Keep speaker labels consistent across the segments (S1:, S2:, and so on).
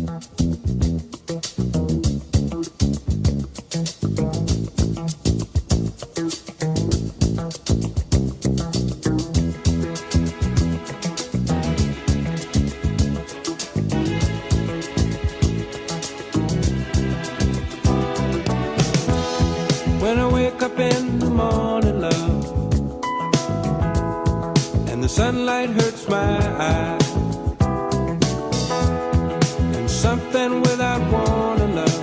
S1: When I wake up in the morning, love, and the sunlight hurts my eyes, and something without warning, love,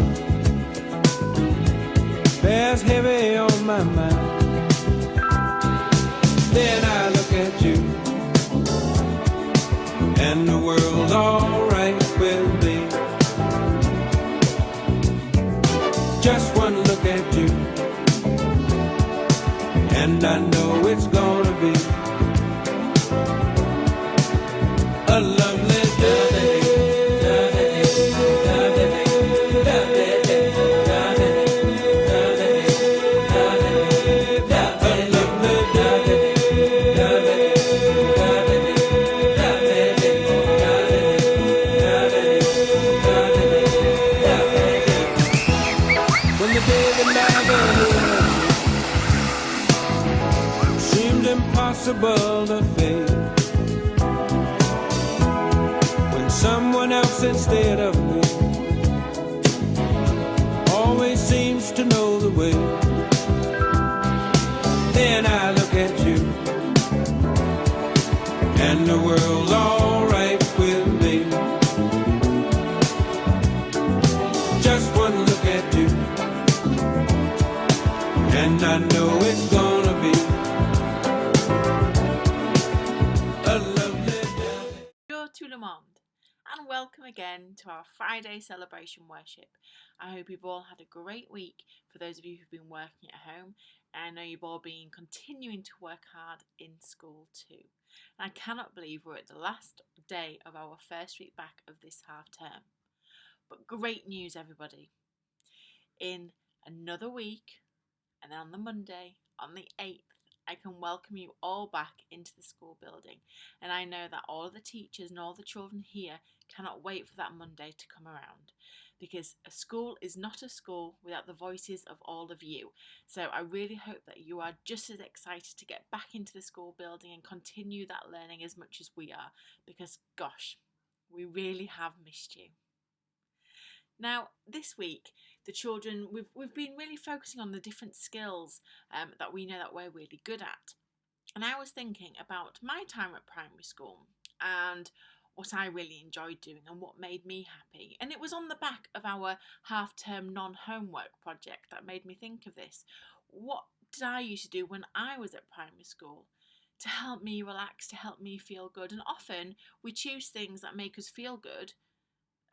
S1: bears heavy on my mind. Then I look at you, and the world's alright with me. Just one look at you, and I know it's gonna be a lovely day. When the day that never seemed impossible to face, when someone else instead of me always seems to know the way, then I look at you, and the world's alright with me. Just one look at you, and I know it's gonna be a lovely day.
S2: Bonjour tout le monde, and welcome again to our Friday celebration worship. I hope you've all had a great week. For those of you who've been working at home, I know you've all been continuing to work hard in school too. And I cannot believe we're at the last day of our first week back of this half term. But great news, everybody. In another week, and then on the Monday, on the 8th, I can welcome you all back into the school building. And I know that all of the teachers and all the children here cannot wait for that Monday to come around, because a school is not a school without the voices of all of you. So I really hope that you are just as excited to get back into the school building and continue that learning as much as we are, because gosh, we really have missed you. Now, this week, the children, we've been really focusing on the different skills that we know that we're really good at. And I was thinking about my time at primary school and what I really enjoyed doing and what made me happy. And it was on the back of our half-term non-homework project that made me think of this. What did I used to do when I was at primary school to help me relax, to help me feel good? And often we choose things that make us feel good,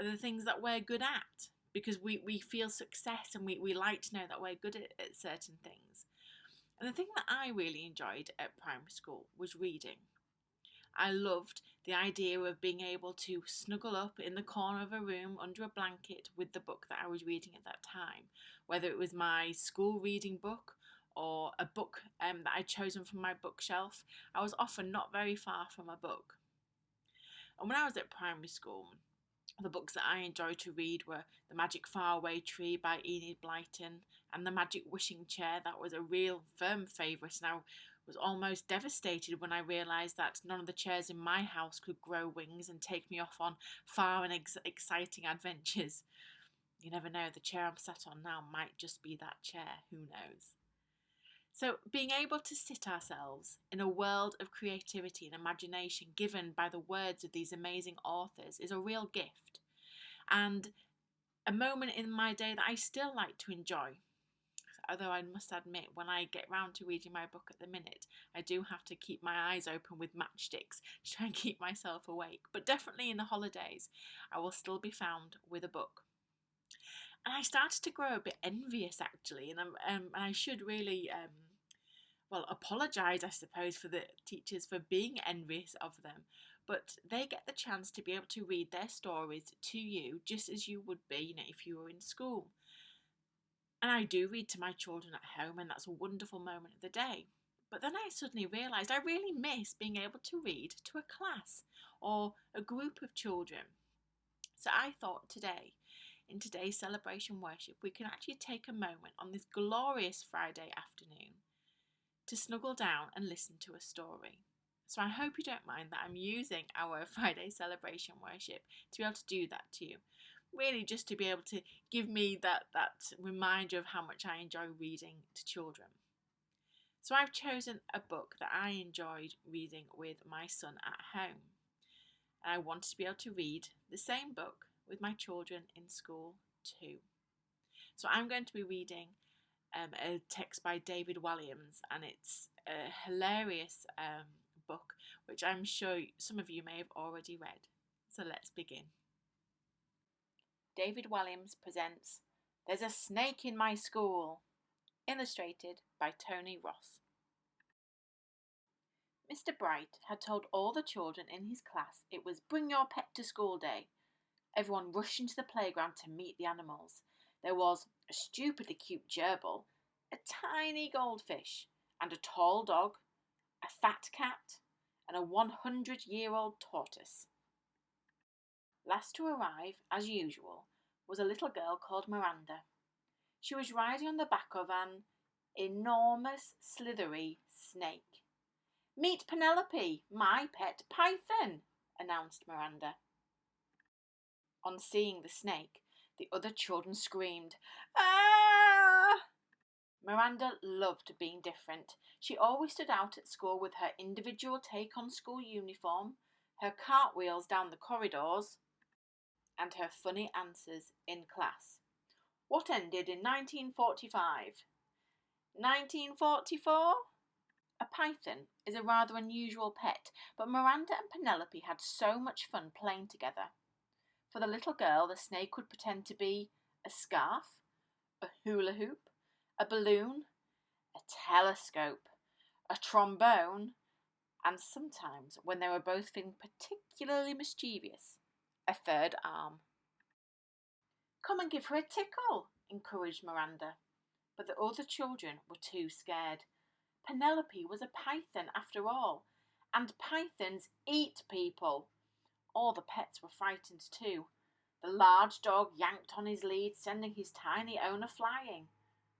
S2: are the things that we're good at, because we feel success and we like to know that we're good at certain things. And the thing that I really enjoyed at primary school was reading. I loved the idea of being able to snuggle up in the corner of a room under a blanket with the book that I was reading at that time, whether it was my school reading book or a book that I'd chosen from my bookshelf. I was often not very far from a book. And when I was at primary school, the books that I enjoyed to read were The Magic Faraway Tree by Enid Blyton and The Magic Wishing Chair. That was a real firm favourite, and I was almost devastated when I realised that none of the chairs in my house could grow wings and take me off on far and exciting adventures. You never know, the chair I'm sat on now might just be that chair, who knows? So being able to sit ourselves in a world of creativity and imagination given by the words of these amazing authors is a real gift, and a moment in my day that I still like to enjoy. Although I must admit, when I get round to reading my book at the minute, I do have to keep my eyes open with matchsticks to try and keep myself awake. But definitely in the holidays, I will still be found with a book. And I started to grow a bit envious, actually, and I should really, apologise, I suppose, for the teachers for being envious of them. But they get the chance to be able to read their stories to you just as you would be, if you were in school. And I do read to my children at home, and that's a wonderful moment of the day. But then I suddenly realised I really miss being able to read to a class or a group of children. So I thought today, in today's celebration worship, we can actually take a moment on this glorious Friday afternoon to snuggle down and listen to a story. So I hope you don't mind that I'm using our Friday celebration worship to be able to do that to you. Really just to be able to give me that reminder of how much I enjoy reading to children. So I've chosen a book that I enjoyed reading with my son at home. And I wanted to be able to read the same book with my children in school too. So I'm going to be reading a text by David Walliams, and it's a hilarious book which I'm sure some of you may have already read. So let's begin. David Walliams presents There's a Snake in My School, illustrated by Tony Ross. Mr. Bright had told all the children in his class it was Bring Your Pet to School Day. Everyone rushed into the playground to meet the animals. There was a stupidly cute gerbil, a tiny goldfish, and a tall dog, a fat cat, and a 100-year-old tortoise. Last to arrive, as usual, was a little girl called Miranda. She was riding on the back of an enormous, slithery snake. Meet Penelope, my pet python, announced Miranda. On seeing the snake, the other children screamed, "Ah!" Miranda loved being different. She always stood out at school with her individual take on school uniform, her cartwheels down the corridors, and her funny answers in class. What ended in 1945? 1944? A python is a rather unusual pet, but Miranda and Penelope had so much fun playing together. For the little girl, the snake would pretend to be a scarf, a hula hoop, a balloon, a telescope, a trombone, and sometimes, when they were both feeling particularly mischievous, a third arm. Come and give her a tickle, encouraged Miranda, but the other children were too scared. Penelope was a python after all, and pythons eat people. All the pets were frightened too. The large dog yanked on his lead, sending his tiny owner flying.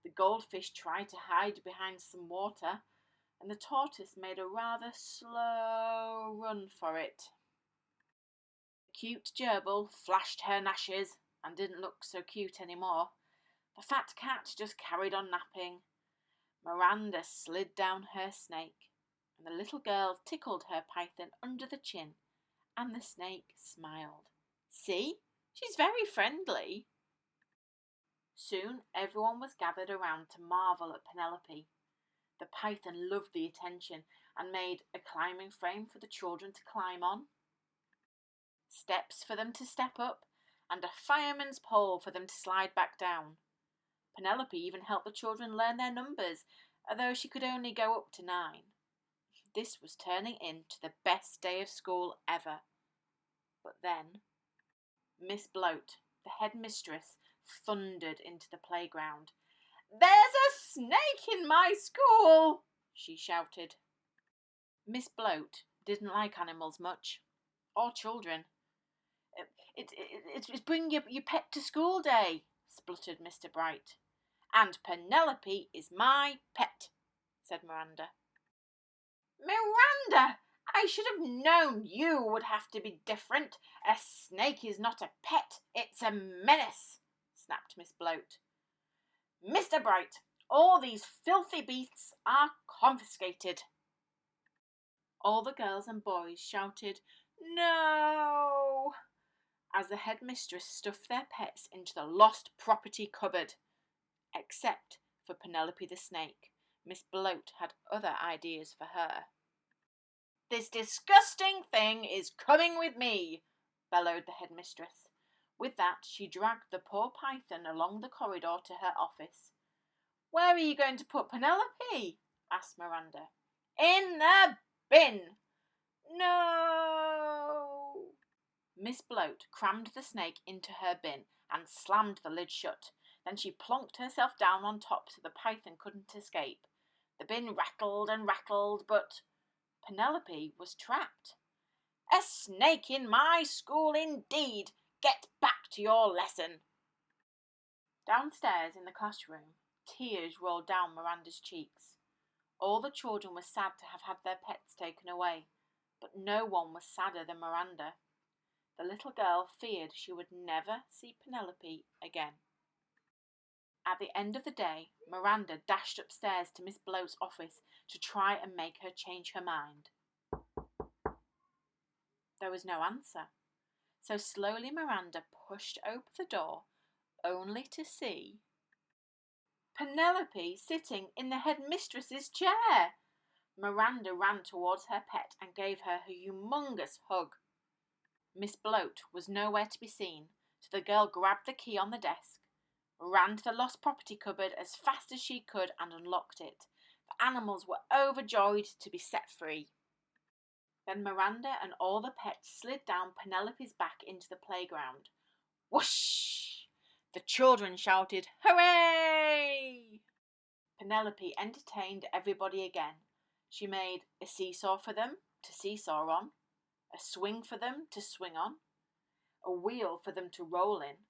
S2: The goldfish tried to hide behind some water, and the tortoise made a rather slow run for it. The cute gerbil flashed her gnashes and didn't look so cute anymore. The fat cat just carried on napping. Miranda slid down her snake, and the little girl tickled her python under the chin, and the snake smiled. See, she's very friendly. Soon everyone was gathered around to marvel at Penelope. The python loved the attention and made a climbing frame for the children to climb on, steps for them to step up, and a fireman's pole for them to slide back down. Penelope even helped the children learn their numbers, although she could only go up to 9. This was turning into the best day of school ever. But then Miss Bloat, the headmistress, thundered into the playground. "There's a snake in my school!" she shouted. Miss Bloat didn't like animals much, or children. It's Bring your pet to school day, spluttered Mr. Bright. And Penelope is my pet, said Miranda. Miranda! I should have known you would have to be different. A snake is not a pet, it's a menace, snapped Miss Bloat. Mr. Bright, all these filthy beasts are confiscated. All the girls and boys shouted, "No!" as the headmistress stuffed their pets into the lost property cupboard. Except for Penelope the snake. Miss Bloat had other ideas for her. "This disgusting thing is coming with me," bellowed the headmistress. With that, she dragged the poor python along the corridor to her office. "Where are you going to put Penelope?" asked Miranda. "In the bin." "No." Miss Bloat crammed the snake into her bin and slammed the lid shut. Then she plonked herself down on top so the python couldn't escape. The bin rattled and rattled, but Penelope was trapped. "A snake in my school indeed! Get back to your lesson." Downstairs in the classroom, tears rolled down Miranda's cheeks. All the children were sad to have had their pets taken away, but no one was sadder than Miranda. The little girl feared she would never see Penelope again. At the end of the day, Miranda dashed upstairs to Miss Bloat's office to try and make her change her mind. There was no answer, so slowly Miranda pushed open the door, only to see Penelope sitting in the headmistress's chair. Miranda ran towards her pet and gave her a humongous hug. Miss Bloat was nowhere to be seen, so the girl grabbed the key on the desk, ran to the lost property cupboard as fast as she could and unlocked it. The animals were overjoyed to be set free. Then Miranda and all the pets slid down Penelope's back into the playground. Whoosh! The children shouted, "Hooray!" Penelope entertained everybody again. She made a seesaw for them to seesaw on, a swing for them to swing on, a wheel for them to roll in,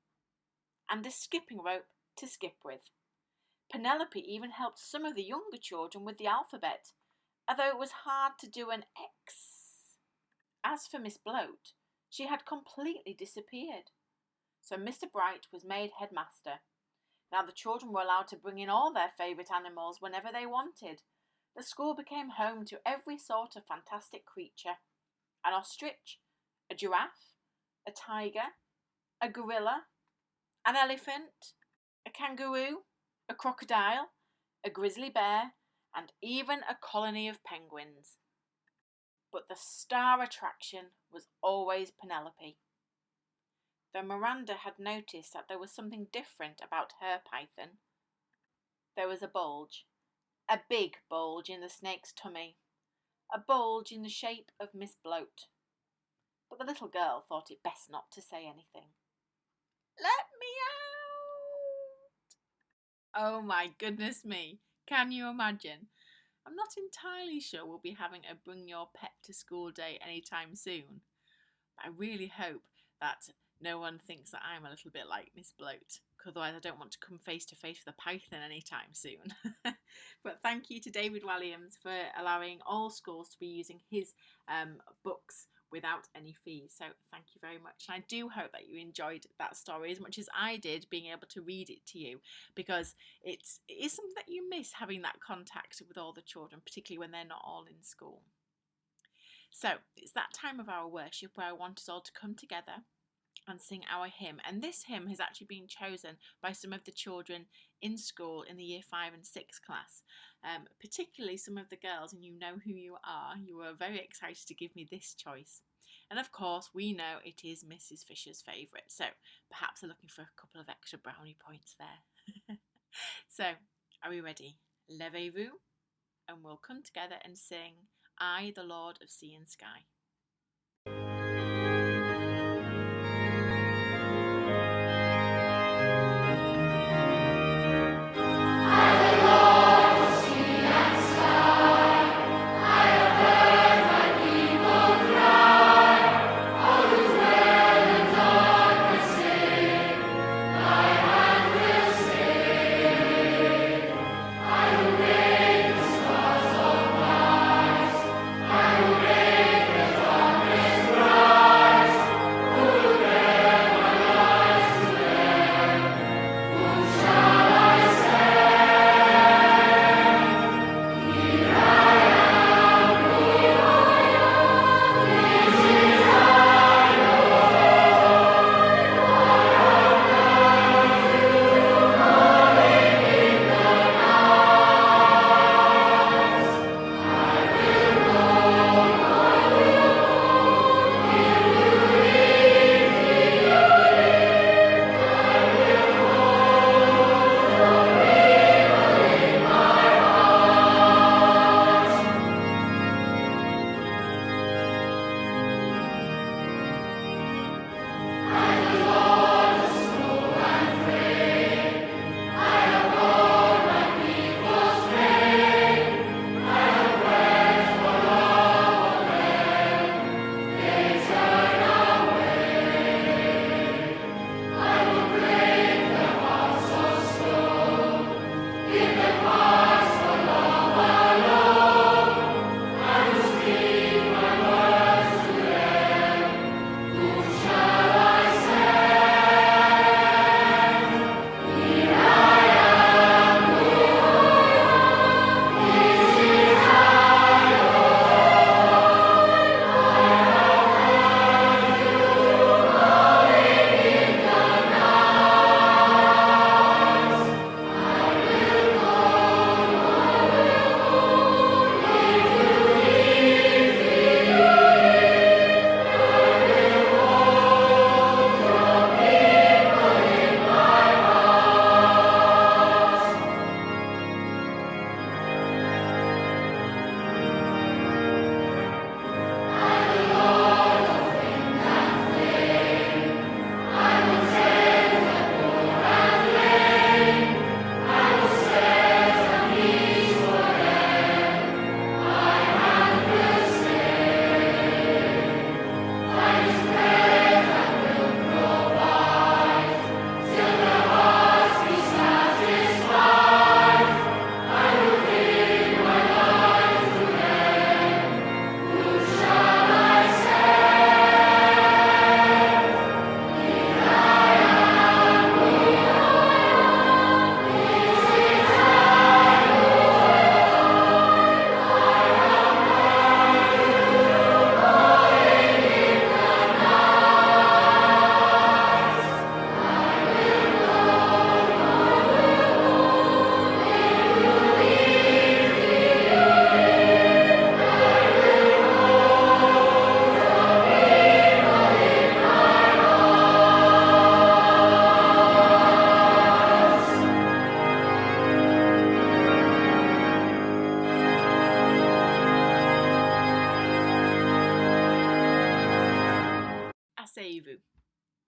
S2: and a skipping rope to skip with. Penelope even helped some of the younger children with the alphabet, although it was hard to do an X. As for Miss Bloat, she had completely disappeared. So Mr. Bright was made headmaster. Now the children were allowed to bring in all their favourite animals whenever they wanted. The school became home to every sort of fantastic creature. An ostrich, a giraffe, a tiger, a gorilla, an elephant, a kangaroo, a crocodile, a grizzly bear, and even a colony of penguins. But the star attraction was always Penelope. Though Miranda had noticed that there was something different about her python. There was a big bulge in the snake's tummy, a bulge in the shape of Miss Bloat. But the little girl thought it best not to say anything. "Let me out!" Oh my goodness me, can you imagine? I'm not entirely sure we'll be having a bring your pet to school day anytime soon. But I really hope that no one thinks that I'm a little bit like Miss Bloat, because otherwise I don't want to come face to face with a python anytime soon. But thank you to David Williams for allowing all schools to be using his books without any fees. So thank you very much. And I do hope that you enjoyed that story as much as I did being able to read it to you, because it is something that you miss, having that contact with all the children, particularly when they're not all in school. So it's that time of our worship where I want us all to come together and sing our hymn. And this hymn has actually been chosen by some of the children in school in the Year 5 and 6 class, particularly some of the girls, and you know who you are. You were very excited to give me this choice. And of course, we know it is Mrs. Fisher's favourite, so perhaps they're looking for a couple of extra brownie points there. So, are we ready? Levez-vous, and we'll come together and sing I, the Lord of Sea and Sky.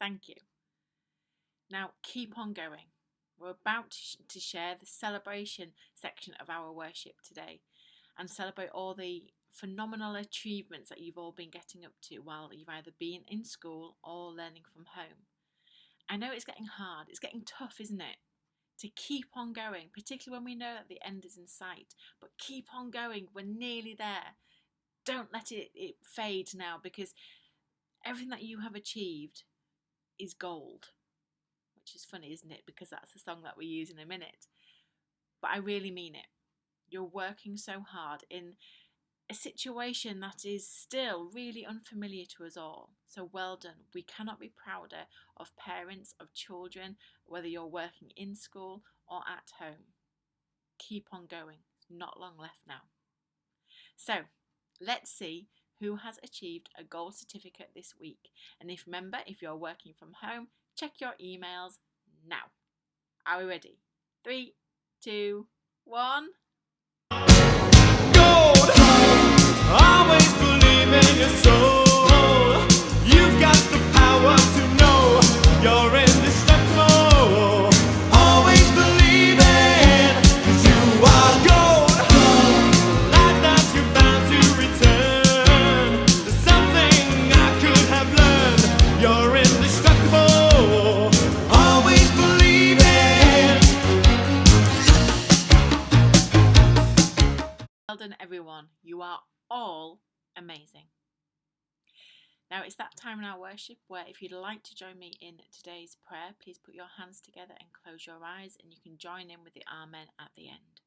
S2: Thank you. Now keep on going. We're about to share the celebration section of our worship today and celebrate all the phenomenal achievements that you've all been getting up to while you've either been in school or learning from home. I know it's getting hard, it's getting tough, isn't it? To keep on going, particularly when we know that the end is in sight, but keep on going, we're nearly there. Don't let it fade now, because everything that you have achieved is gold. Which is funny, isn't it? Because that's the song that we use in a minute. But I really mean it. You're working so hard in a situation that is still really unfamiliar to us all. So well done. We cannot be prouder of parents, of children, whether you're working in school or at home. Keep on going. Not long left now. So let's see who has achieved a gold certificate this week. And if you're working from home, check your emails now. Are we ready? 3, 2, 1.
S1: Gold! Always believe in your soul. You've got the power to know you're indestructible. Always believe in, 'cause you are gold. Like that you're bound to return. There's something I could have learned. You're indestructible. Always believe in.
S2: Well done, everyone. You are all amazing. Now it's that time in our worship where if you'd like to join me in today's prayer, please put your hands together and close your eyes, and you can join in with the Amen at the end.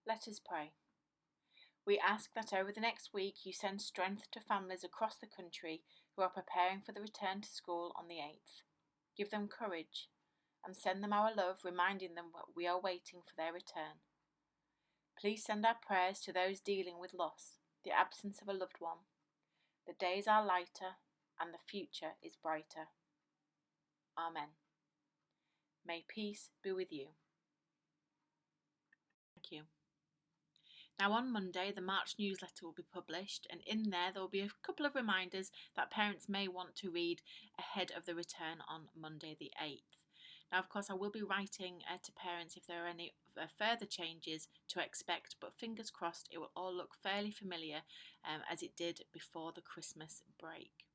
S2: Let us pray. We ask that over the next week you send strength to families across the country who are preparing for the return to school on the 8th. Give them courage and send them our love, reminding them that we are waiting for their return. Please send our prayers to those dealing with loss, the absence of a loved one. The days are lighter and the future is brighter. Amen. May peace be with you. Thank you. Now on Monday, the March newsletter will be published, and in there will be a couple of reminders that parents may want to read ahead of the return on Monday the 8th. Now, of course, I will be writing to parents if there are any further changes to expect, but fingers crossed it will all look fairly familiar as it did before the Christmas break.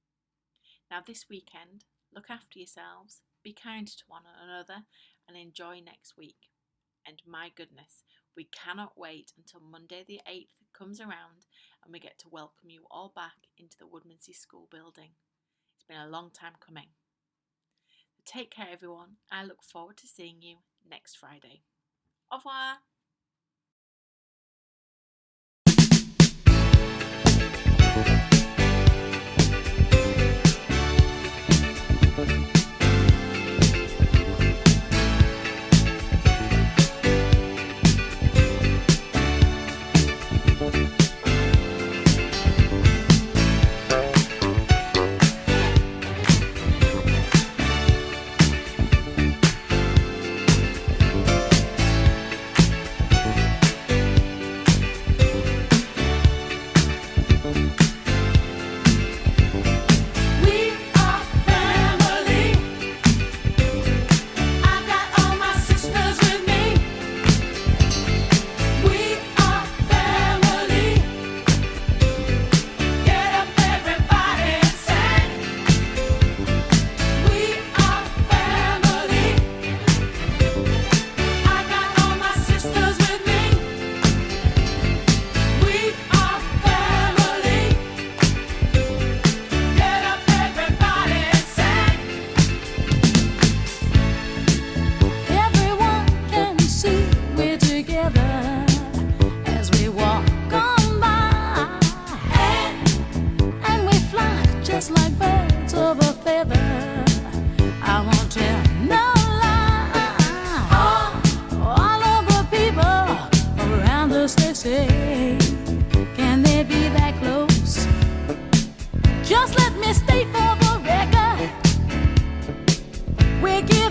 S2: Now, this weekend, look after yourselves, be kind to one another, and enjoy next week. And my goodness, we cannot wait until Monday the 8th comes around and we get to welcome you all back into the Woodmansey School building. It's been a long time coming. Take care, everyone. I look forward to seeing you next Friday. Au revoir.
S3: Just let me state for the record, we're getting